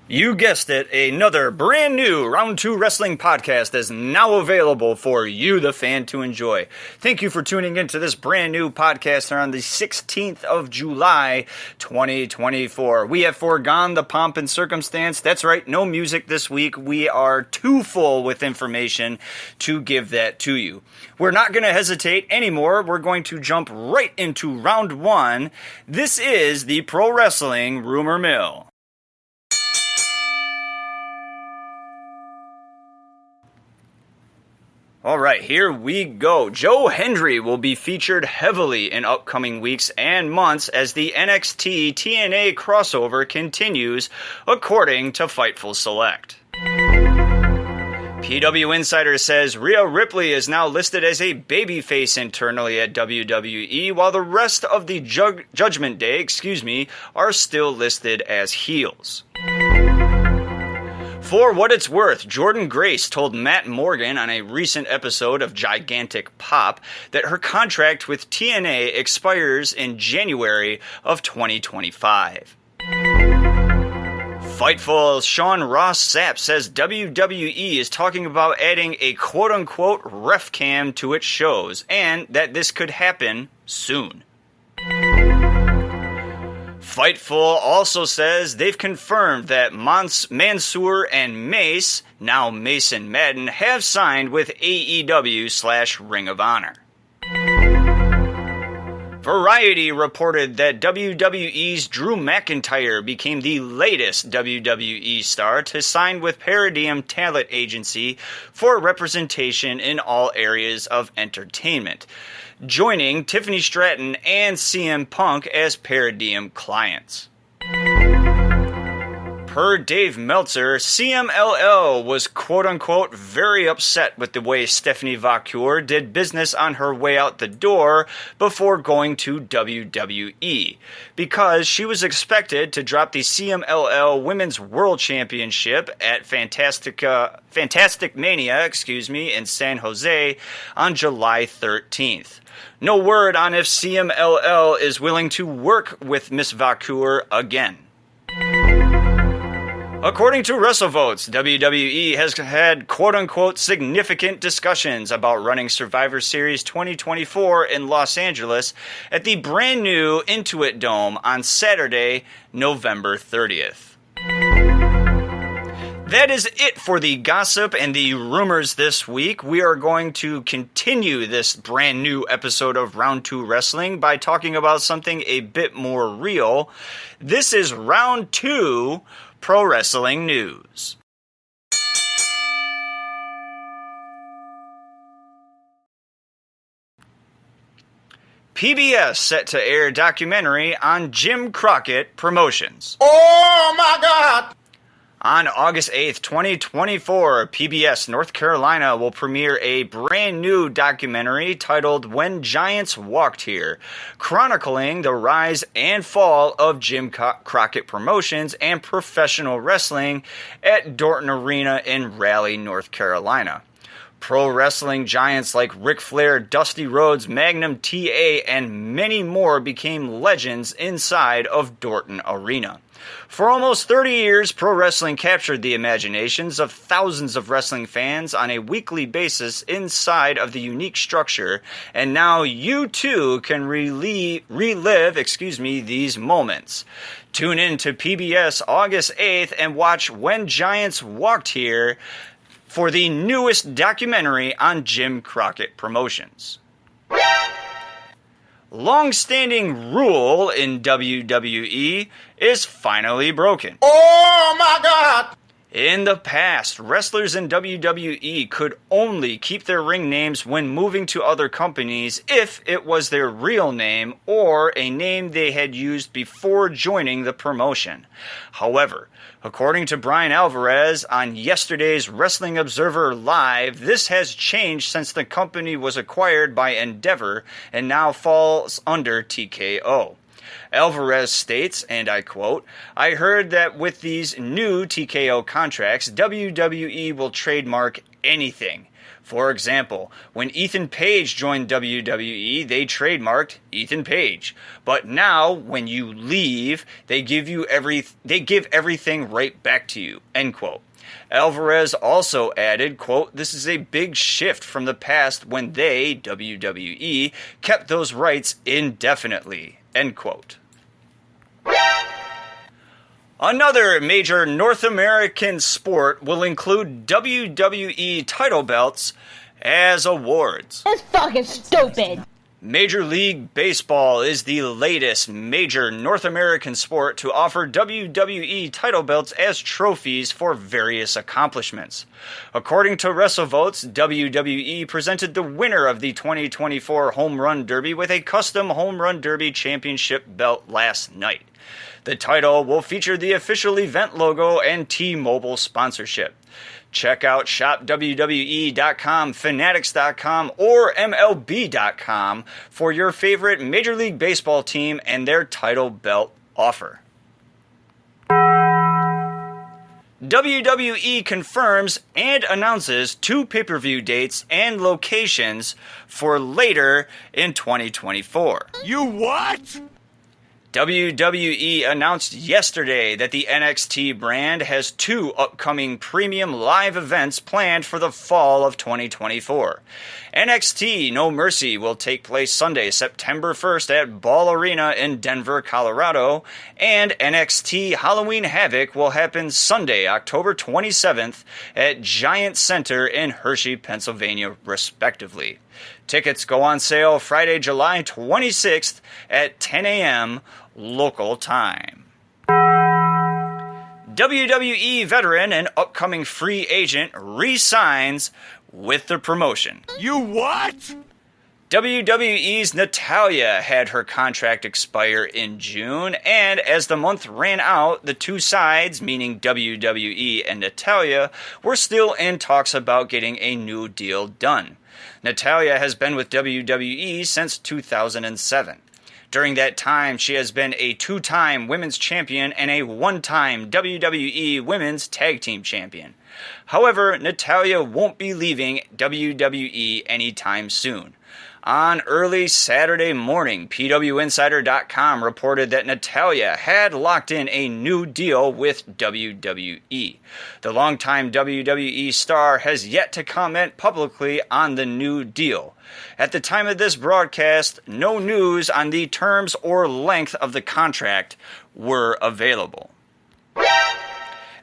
You guessed it, another brand new Round 2 Wrestling podcast is now available for you, the fan, to enjoy. Thank you for tuning into this brand new podcast on the 16th of July, 2024. We have foregone the pomp and circumstance. That's right, no music this week. We are too full with information to give that to you. We're not going to hesitate anymore. We're going to jump right into Round 1. This is the Pro Wrestling Rumor Mill. All right, here we go. Joe Hendry will be featured heavily in upcoming weeks and months as the NXT TNA crossover continues, according to Fightful Select. PW Insider says Rhea Ripley is now listed as a babyface internally at WWE, while the rest of the Judgment Day, are still listed as heels. For what it's worth, Jordynne Grace told Matt Morgan on a recent episode of Gigantic Pop that her contract with TNA expires in January of 2025. Fightful Sean Ross Sapp says WWE is talking about adding a quote-unquote ref cam to its shows, and that this could happen soon. Fightful also says they've confirmed that Mansoor and Mace, now Mason Madden, have signed with AEW/Ring of Honor. Variety reported that WWE's Drew McIntyre became the latest WWE star to sign with Paradigm Talent Agency for representation in all areas of entertainment, joining Tiffany Stratton and CM Punk as Paradigm clients. Per Dave Meltzer, CMLL was quote-unquote very upset with the way Stephine Vaquer did business on her way out the door before going to WWE, because she was expected to drop the CMLL Women's World Championship at Fantastic Mania, in San Jose on July 13th. No word on if CMLL is willing to work with Miss Vaquer again. According to WrestleVotes, WWE has had quote-unquote significant discussions about running Survivor Series 2024 in Los Angeles at the brand new Intuit Dome on Saturday, November 30th. That is it for the gossip and the rumors this week. We are going to continue this brand new episode of Round 2 Wrestling by talking about something a bit more real. This is Round 2 Pro Wrestling News. PBS set to air documentary on Jim Crockett Promotions. Oh my God! On August 8th, 2024, PBS North Carolina will premiere a brand new documentary titled When Giants Walked Here, chronicling the rise and fall of Jim Crockett Promotions and professional wrestling at Dorton Arena in Raleigh, North Carolina. Pro wrestling giants like Ric Flair, Dusty Rhodes, Magnum TA, and many more became legends inside of Dorton Arena. For almost 30 years, pro wrestling captured the imaginations of thousands of wrestling fans on a weekly basis inside of the unique structure, and now you too can relive these moments. Tune in to PBS August 8th and watch When Giants Walked Here for the newest documentary on Jim Crockett Promotions. Long-standing rule in WWE is finally broken. Oh my God! In the past, wrestlers in WWE could only keep their ring names when moving to other companies if it was their real name or a name they had used before joining the promotion. However, according to Brian Alvarez on yesterday's Wrestling Observer Live, this has changed since the company was acquired by Endeavor and now falls under TKO. Alvarez states, and I quote, "I heard that with these new TKO contracts, WWE will trademark anything. For example, when Ethan Page joined WWE, they trademarked Ethan Page. But now, when you leave, they give everything right back to you, end quote. Alvarez also added, quote, "This is a big shift from the past when they, WWE, kept those rights indefinitely," end quote. Another major North American sport will include WWE title belts as awards. That's fucking stupid. Major League Baseball is the latest major North American sport to offer WWE title belts as trophies for various accomplishments. According to WrestleVotes, WWE presented the winner of the 2024 Home Run Derby with a custom Home Run Derby Championship belt last night. The title will feature the official event logo and T-Mobile sponsorship. Check out shopwwe.com, fanatics.com, or MLB.com for your favorite Major League Baseball team and their title belt offer. WWE confirms and announces 2 pay-per-view dates and locations for later in 2024. You what? WWE announced yesterday that the NXT brand has 2 upcoming premium live events planned for the fall of 2024. NXT No Mercy will take place Sunday, September 1st at Ball Arena in Denver, Colorado, and NXT Halloween Havoc will happen Sunday, October 27th at Giant Center in Hershey, Pennsylvania, respectively. Tickets go on sale Friday, July 26th at 10 a.m. local time. WWE veteran and upcoming free agent re-signs with the promotion. You what? WWE's Natalya had her contract expire in June, and as the month ran out, the two sides, meaning WWE and Natalya, were still in talks about getting a new deal done. Natalya has been with WWE since 2007. During that time, she has been a 2-time women's champion and a 1-time WWE women's tag team champion. However, Natalya won't be leaving WWE anytime soon. On early Saturday morning, PWInsider.com reported that Natalya had locked in a new deal with WWE. The longtime WWE star has yet to comment publicly on the new deal. At the time of this broadcast, no news on the terms or length of the contract were available.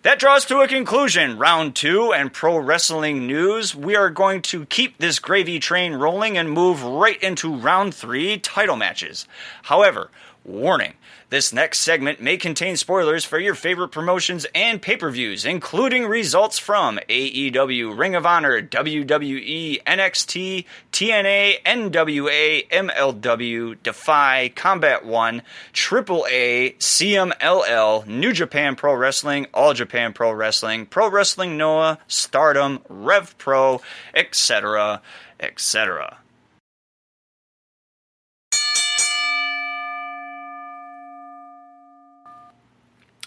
That draws to a conclusion round 2 and pro wrestling news. We are going to keep this gravy train rolling and move right into round 3 title matches. However, warning, this next segment may contain spoilers for your favorite promotions and pay-per-views, including results from AEW, Ring of Honor, WWE, NXT, TNA, NWA, MLW, DEFY, Combat One, AAA, CMLL, New Japan Pro Wrestling, All Japan Pro Wrestling Noah, STARDOM, RevPro, etc., etc.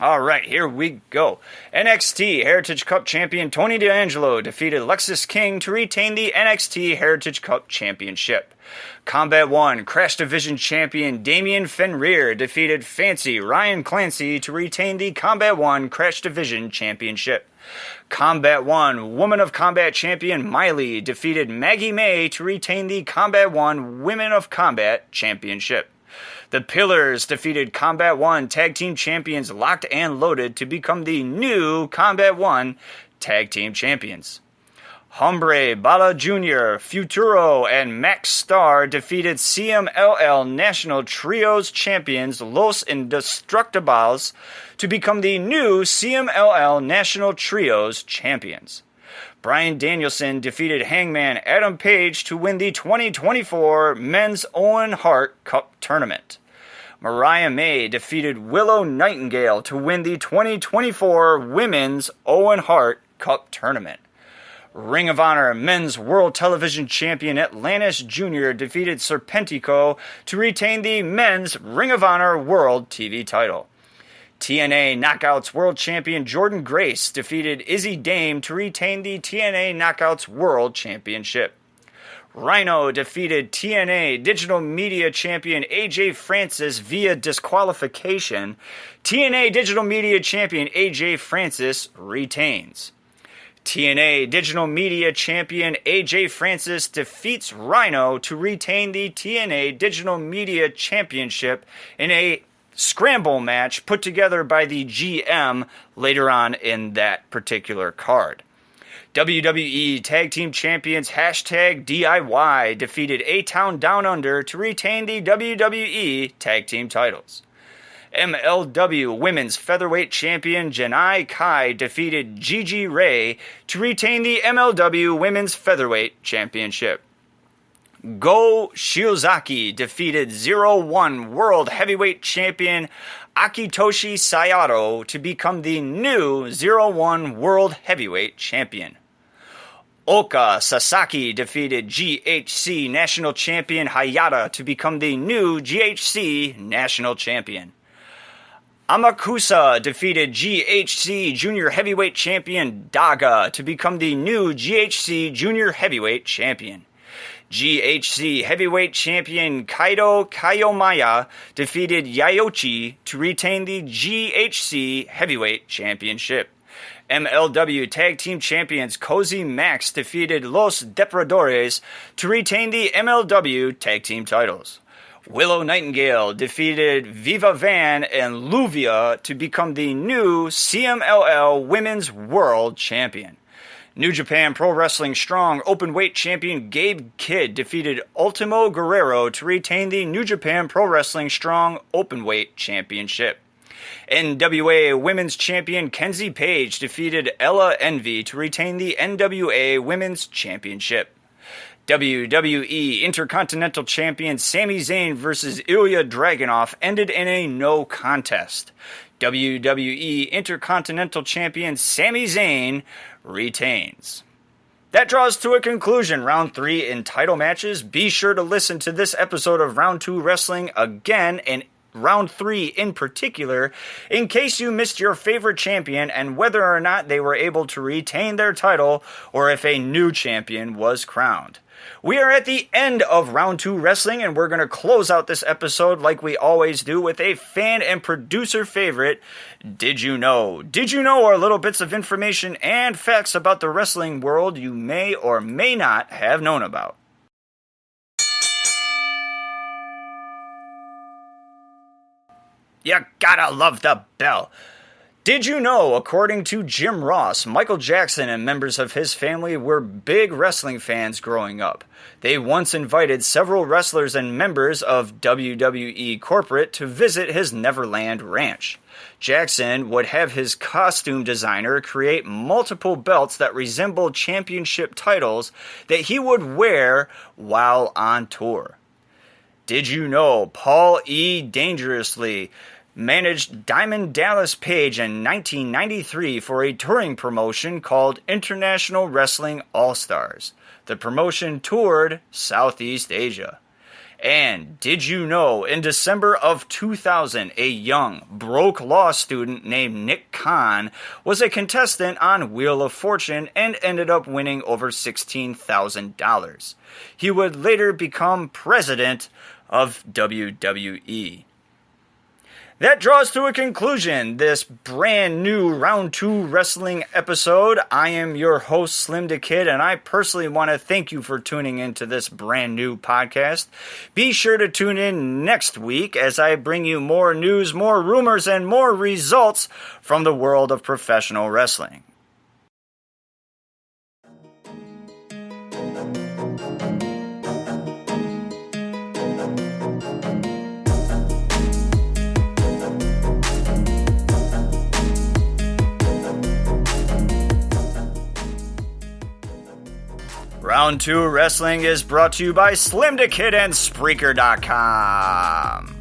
All right, here we go. NXT Heritage Cup champion Tony D'Angelo defeated Lexis King to retain the NXT Heritage Cup championship. Combat One Crash Division champion Damian Fenrir defeated Fancy Ryan Clancy to retain the Combat One Crash Division championship. Combat One Woman of Combat champion Miley defeated Maggie May to retain the Combat One Women of Combat championship. The Pillars defeated Combat One Tag Team Champions Locked and Loaded to become the new Combat One Tag Team Champions. Hombre, Bala Jr., Futuro, and Max Star defeated CMLL National Trios Champions Los Indestructibles to become the new CMLL National Trios Champions. Bryan Danielson defeated Hangman Adam Page to win the 2024 Men's Owen Hart Cup Tournament. Mariah May defeated Willow Nightingale to win the 2024 Women's Owen Hart Cup Tournament. Ring of Honor Men's World Television Champion Atlantis Jr. defeated Serpentico to retain the Men's Ring of Honor World TV title. TNA Knockouts World Champion Jordan Grace defeated Izzy Dame to retain the TNA Knockouts World Championship. Rhino defeated TNA Digital Media Champion AJ Francis via disqualification. TNA Digital Media Champion AJ Francis retains. TNA Digital Media Champion AJ Francis defeats Rhino to retain the TNA Digital Media Championship in a scramble match put together by the GM later on in that particular card. WWE Tag Team Champions #DIY defeated A-Town Down Under to retain the WWE Tag Team titles. MLW Women's Featherweight Champion Janai Kai defeated Gigi Ray to retain the MLW Women's Featherweight Championship. Go Shiozaki defeated 0-1 World Heavyweight Champion Akitoshi Sayato to become the new 0-1 World Heavyweight Champion. Oka Sasaki defeated GHC National Champion Hayata to become the new GHC National Champion. Amakusa defeated GHC Junior Heavyweight Champion Daga to become the new GHC Junior Heavyweight Champion. GHC Heavyweight Champion Kaido Kayomaya defeated Yayochi to retain the GHC Heavyweight Championship. MLW Tag Team Champions Cozy Max defeated Los Depredadores to retain the MLW Tag Team titles. Willow Nightingale defeated Viva Van and Luvia to become the new CMLL Women's World Champion. New Japan Pro Wrestling Strong Openweight Champion Gabe Kidd defeated Ultimo Guerrero to retain the New Japan Pro Wrestling Strong Openweight Championship. NWA Women's Champion Kenzie Page defeated Ella Envy to retain the NWA Women's Championship. WWE Intercontinental Champion Sami Zayn vs. Ilya Dragunov ended in a no contest. WWE Intercontinental Champion Sami Zayn retains. That draws to a conclusion Round 3 in title matches. Be sure to listen to this episode of Round 2 Wrestling again and Round 3 in particular, in case you missed your favorite champion and whether or not they were able to retain their title or if a new champion was crowned. We are at the end of Round 2 Wrestling, and we're going to close out this episode like we always do with a fan and producer favorite, Did You Know? Did You Know are little bits of information and facts about the wrestling world you may or may not have known about. You gotta love the bell. Did you know, according to Jim Ross, Michael Jackson and members of his family were big wrestling fans growing up. They once invited several wrestlers and members of WWE corporate to visit his Neverland ranch. Jackson would have his costume designer create multiple belts that resembled championship titles that he would wear while on tour. Did you know Paul E. Dangerously managed Diamond Dallas Page in 1993 for a touring promotion called International Wrestling All-Stars. The promotion toured Southeast Asia. And did you know, in December of 2000, a young, broke law student named Nick Khan was a contestant on Wheel of Fortune and ended up winning over $16,000. He would later become president of WWE. That draws to a conclusion this brand new Round 2 Wrestling episode. I am your host, SlimmDa KID, and I personally want to thank you for tuning into this brand new podcast. Be sure to tune in next week as I bring you more news, more rumors, and more results from the world of professional wrestling. Round 2 Wrestling is brought to you by SlimmDa KID and Spreaker.com.